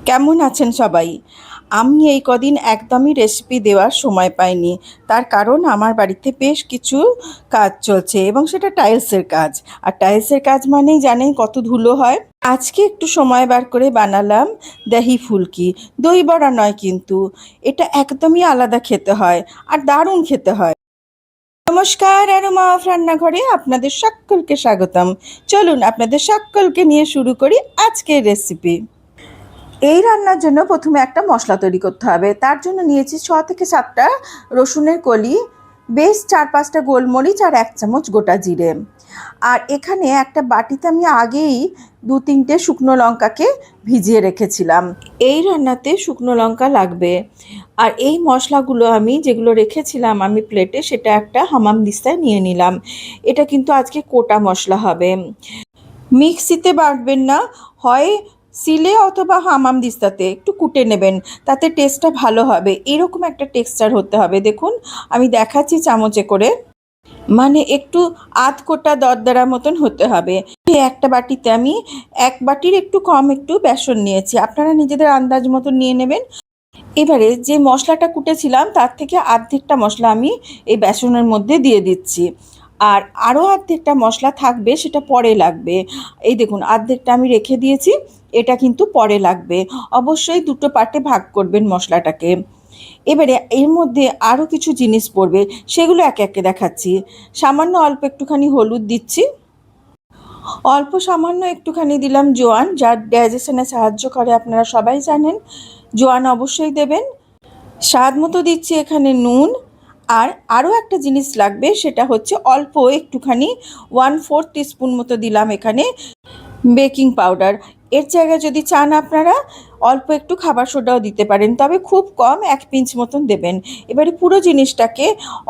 কেমন আছেন সবাই? আমি এই কদিন একদমই রেসিপি দেওয়ার সময় পাইনি। তার কারণ আমার বাড়িতে বেশ কিছু কাজ চলছে এবং সেটা টাইলসের কাজ। আর টাইলসের কাজ মানেই জানেন কত ধুলো হয়। আজকে একটু সময় বার করে বানালাম দহি ফুলকি। দই বড়া নয় কিন্তু। এটা একদমই আলাদা খেতে হয় আর দারুণ খেতে হয়। নমস্কার, অ্যারোমা অফ রান্নাঘরে আপনাদের সকলকে স্বাগতম। চলুন আপনাদের সকলকে নিয়ে শুরু করি আজকের রেসিপি। এই রান্নার জন্য প্রথমে একটা মশলা তৈরি করতে হবে। তার জন্য নিয়েছি 6 থেকে 7টা রসুনের কলি, বেশ 4-5টা গোলমরিচ আর 1 চামচ গোটা জিরে। আর এখানে একটা বাটিতে আমি আগেই 2-3টে শুকনো লঙ্কাকে ভিজিয়ে রেখেছিলাম। এই রান্নাতে শুকনো লঙ্কা লাগবে। আর এই মশলাগুলো আমি যেগুলো রেখেছিলাম আমি প্লেটে, সেটা একটা হামাম দিস্তায় নিয়ে নিলাম। এটা কিন্তু আজকে কোটা মশলা হবে। মিক্সিতে বাটবেন না, হয় সিলে অথবা হামামদিস্তাতে একটু কুটে নেবেন, তাতে টেস্টটা ভালো হবে। এরকম একটা টেক্সচার হতে হবে। দেখুন আমি দেখাচ্ছি চামচে করে, মানে একটু আধ কোটা দরদরা মতন হতে হবে। এই একটা বাটিতে আমি 1 বাটির একটু কম একটু বেসন নিয়েছি, আপনারা নিজেদের আন্দাজ মতন নিয়ে নেবেন। এবারে যে মশলাটা কুটেছিলাম তার থেকে অর্ধেকটা মশলা আমি এই বেসনের মধ্যে দিয়ে দিচ্ছি। আর আরও অর্ধেকটা মশলা থাকবে, সেটা পরে লাগবে। এই দেখুন অর্ধেকটা আমি রেখে দিয়েছি, এটা কিন্তু পরে লাগবে। অবশ্যই দুটো পার্টে ভাগ করবেন মশলাটাকে। এবারে এর মধ্যে আরও কিছু জিনিস পড়বে, সেগুলো একে একে দেখাচ্ছি। সামান্য অল্প একটুখানি হলুদ দিচ্ছি, অল্প সামান্য একটুখানি দিলাম জোয়ান, যা ডাইজেশনে সাহায্য করে, আপনারা সবাই জানেন। জোয়ান অবশ্যই দেবেন। স্বাদ মতো দিচ্ছি এখানে নুন। আর আরও একটা জিনিস লাগবে, সেটা হচ্ছে অল্প একটুখানি 1/4 টিস্পুন মতো দিলাম এখানে বেকিং পাউডার। এর জায়গায় যদি চান আপনারা অল্প একটু খাবার সোডাও দিতে পারেন, তবে খুব কম 1 পিঞ্চ মতন দেবেন। এবারে পুরো জিনিসটাকে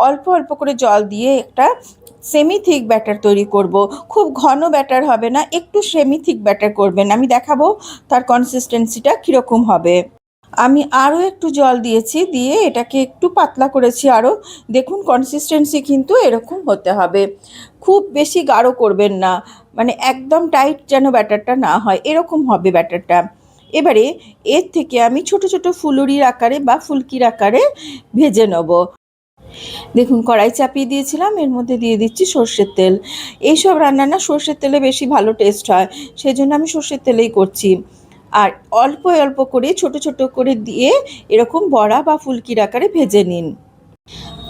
অল্প অল্প করে জল দিয়ে একটা সেমি থিক ব্যাটার তৈরি করব। খুব ঘন ব্যাটার হবে না, একটু সেমি থিক ব্যাটার করবেন। আমি দেখাবো তার কনসিস্টেন্সিটা কীরকম হবে। আমি আরও একটু জল দিয়েছি, দিয়ে এটাকে একটু পাতলা করেছি আরও। দেখুন কনসিস্টেন্সি কিন্তু এরকম হতে হবে, খুব বেশি গাঢ় করবেন না, মানে একদম টাইট যেন ব্যাটারটা না হয়, এরকম হবে ব্যাটারটা। এবারে এর থেকে আমি ছোট ছোট ফুলুরির আকারে বা ফুলকির আকারে ভেজে নেব। দেখুন কড়াই চাপিয়ে দিয়েছিলাম, এর মধ্যে দিয়ে দিচ্ছি সর্ষের তেল। এইসব রান্না না সর্ষের তেলে বেশি ভালো টেস্ট হয়, সেই জন্য আমি সর্ষের তেলেই করছি। আর অল্প অল্প করে ছোট ছোট করে দিয়ে এরকম বড়া বা ফুলকির আকারে ভেজে নিন।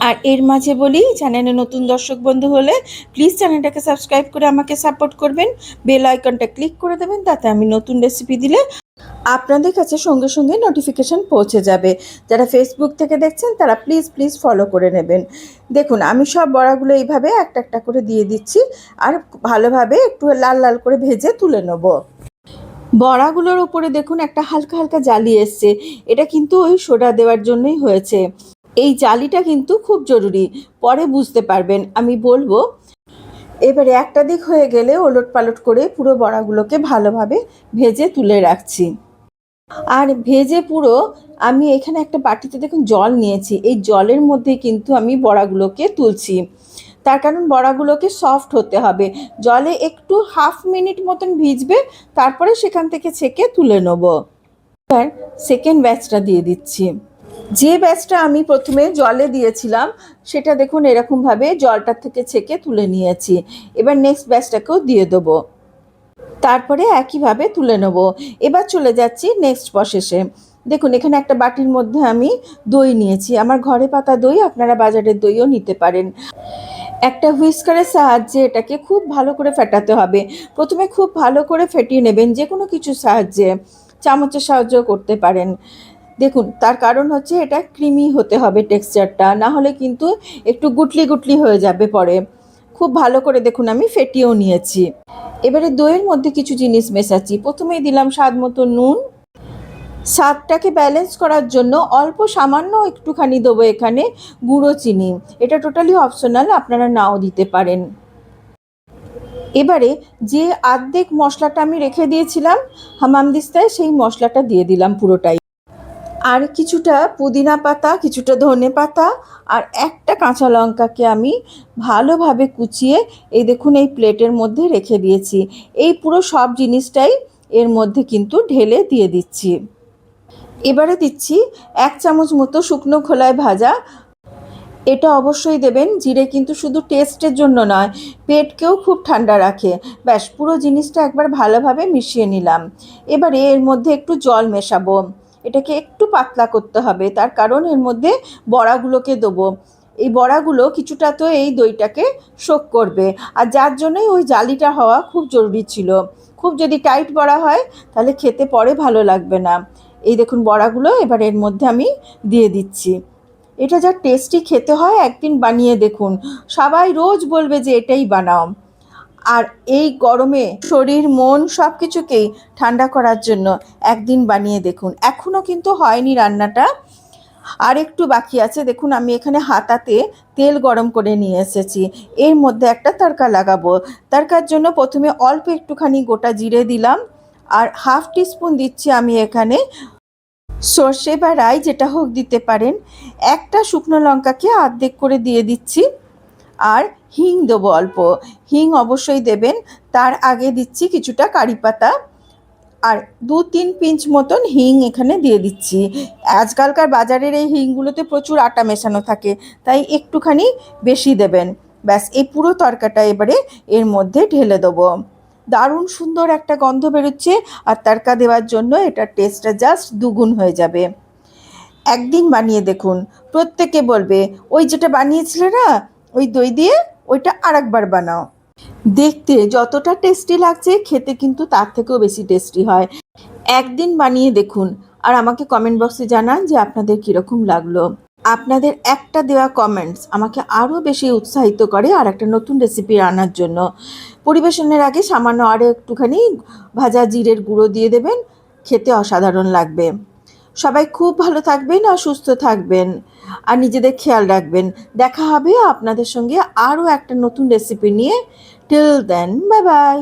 আর এর মাঝে বলি, চ্যানেলে নতুন দর্শক বন্ধু হলে প্লিজ চ্যানেলটাকে সাবস্ক্রাইব করে আমাকে সাপোর্ট করবেন, বেল আইকনটা ক্লিক করে দেবেন, তাতে আমি নতুন রেসিপি দিলে আপনাদের কাছে সঙ্গে সঙ্গে নোটিফিকেশান পৌঁছে যাবে। যারা ফেসবুক থেকে দেখছেন তারা প্লিজ প্লিজ ফলো করে নেবেন। দেখুন আমি সব বড়াগুলো এইভাবে একটা একটা করে দিয়ে দিচ্ছি, আর ভালোভাবে একটু লাল লাল করে ভেজে তুলে নেব। বড়াগুলোর উপরে দেখুন একটা হালকা হালকা জালি এসছে, এটা কিন্তু ওই সোডা দেওয়ার জন্যই হয়েছে। এই জালিটা কিন্তু খুব জরুরি, পরে বুঝতে পারবেন আমি বলবো। এবারে একটা দিক হয়ে গেলে ওলট পালট করে পুরো বড়াগুলোকে ভালোভাবে ভেজে তুলে রাখছি। আর ভেজে পুরো আমি এখানে একটা বাটিতে দেখুন জল নিয়েছি, এই জলের মধ্যে কিন্তু আমি বড়াগুলোকে তুলছি। তার কারণ বড়াগুলোকে সফট হতে হবে, জলে একটু হাফ মিনিট মতন ভিজবে, তারপরে সেখান থেকে ছেঁকে তুলে নেব। এবার সেকেন্ড ব্যাচটা দিয়ে দিচ্ছি। যে ব্যাচটা আমি প্রথমে জলে দিয়েছিলাম সেটা দেখুন এরকমভাবে জলটার থেকে ছেঁকে তুলে নিয়েছি। এবার নেক্সট ব্যাচটাকেও দিয়ে দেবো, তারপরে একইভাবে তুলে নেব। এবার চলে যাচ্ছি নেক্সট প্রসেসে। দেখুন এখানে একটা বাটির মধ্যে আমি দই নিয়েছি, আমার ঘরে পাতা দই, আপনারা বাজারের দইও নিতে পারেন। একটা হুইস্কারের সাহায্যে এটাকে খুব ভালো করে ফেটাতে হবে। প্রথমে খুব ভালো করে ফেটিয়ে নেবেন, যে কোনো কিছুর সাহায্যে, চামচের সাহায্যেও করতে পারেন। দেখুন তার কারণ হচ্ছে এটা ক্রিমি হতে হবে টেক্সচারটা, না হলে কিন্তু একটু গুটলি গুটলি হয়ে যাবে পরে। খুব ভালো করে দেখুন আমি ফেটিয়েও নিয়েছি। এবারে দইয়ের মধ্যে কিছু জিনিস মেশাচ্ছি। প্রথমেই দিলাম স্বাদ মতো নুন, স্বাদটাকে ব্যালেন্স করার জন্য অল্প সামান্য একটুখানি দেবো এখানে গুঁড়ো চিনি, এটা টোটালি অপশনাল, আপনারা নাও দিতে পারেন। এবারে যে অর্ধেক মশলাটা আমি রেখে দিয়েছিলাম হামামদিস্তায়, সেই মশলাটা দিয়ে দিলাম পুরোটাই। আর কিছুটা পুদিনা পাতা, কিছুটা ধনে পাতা আর একটা কাঁচা লঙ্কাকে আমি ভালোভাবে কুচিয়ে এই দেখুন এই প্লেটের মধ্যে রেখে দিয়েছি। এই পুরো সব জিনিসটাই এর মধ্যে কিন্তু ঢেলে দিয়ে দিচ্ছি। এবারে দিচ্ছি 1 চামচ মতো শুকনো খোলায় ভাজা। এটা অবশ্যই দেবেন। জিরে কিন্তু শুধু টেস্টের জন্য নয়, পেটকেও খুব ঠান্ডা রাখে। ব্যাস পুরো জিনিসটা একবার ভালোভাবে মিশিয়ে নিলাম। এবারে এর মধ্যে একটু জল মেশাবো। এটাকে একটু পাতলা করতে হবে, তার কারণ এর মধ্যে বড়াগুলোকে দেবো। এই বড়াগুলো কিছুটা তো এই দইটাকে সোক করবে, আর যার জন্যই ওই জালিটা হওয়া খুব জরুরি ছিল। খুব যদি টাইট বড়া হয় তাহলে খেতে পরে ভালো লাগবে না। এই দেখুন বড়াগুলো এবার এর মধ্যে আমি দিয়ে দিচ্ছি। এটা যা টেস্টি খেতে হয়, একদিন বানিয়ে দেখুন। সবাই রোজ বলবে যে এটাই বানাও। আর এই গরমে শরীর মন সব কিছুকেই ঠান্ডা করার জন্য একদিন বানিয়ে দেখুন। এখনও কিন্তু হয়নি রান্নাটা, আর একটু বাকি আছে। দেখুন আমি এখানে হাতাতে তেল গরম করে নিয়ে এসেছি। এর মধ্যে একটা তড়কা লাগাবো। তড়কার জন্য প্রথমে অল্প একটুখানি গোটা জিরে দিলাম, আর হাফ টিস্পুন দিচ্ছি আমি এখানে সর্ষে বা রাই, যেটা হোক দিতে পারেন। একটা শুকনো লঙ্কাকে অর্ধেক করে দিয়ে দিচ্ছি, আর হিং দেবো অল্প। হিং অবশ্যই দেবেন। তার আগে দিচ্ছি কিছুটা কারি পাতা, আর 2-3 পিঞ্চ মতন হিং এখানে দিয়ে দিচ্ছি। আজকালকার বাজারের এই হিংগুলোতে প্রচুর আটা মেশানো থাকে, তাই একটুখানি বেশি দেবেন। ব্যাস এই পুরো তরকাটা এবারে এর মধ্যে ঢেলে দেবো। দারুণ সুন্দর একটা গন্ধ বেরোচ্ছে, আর তড়কা দেওয়ার জন্য এটার টেস্টটা জাস্ট দুগুণ হয়ে যাবে। একদিন বানিয়ে দেখুন, প্রত্যেকে বলবে ওই যেটা বানিয়েছিলে না ওই দই দিয়ে, ওইটা আরেকবার বানাও। দেখতে যতটা টেস্টি লাগছে, খেতে কিন্তু তার থেকেও বেশি টেস্টি হয়। একদিন বানিয়ে দেখুন, আর আমাকে কমেন্ট বক্সে জানান যে আপনাদের কীরকম লাগলো। আপনাদের একটা দেওয়া কমেন্টস আমাকে আরও বেশি উৎসাহিত করে আর একটা নতুন রেসিপি রান্নার জন্য। পরিবেশনের আগে সামান্য আরও একটুখানি ভাজা জিরের গুঁড়ো দিয়ে দেবেন, খেতে অসাধারণ লাগবে। সবাই খুব ভালো থাকবেন আর সুস্থ থাকবেন, আর নিজেদের খেয়াল রাখবেন। দেখা হবে আপনাদের সঙ্গে আরও একটা নতুন রেসিপি নিয়ে। Till then, bye by.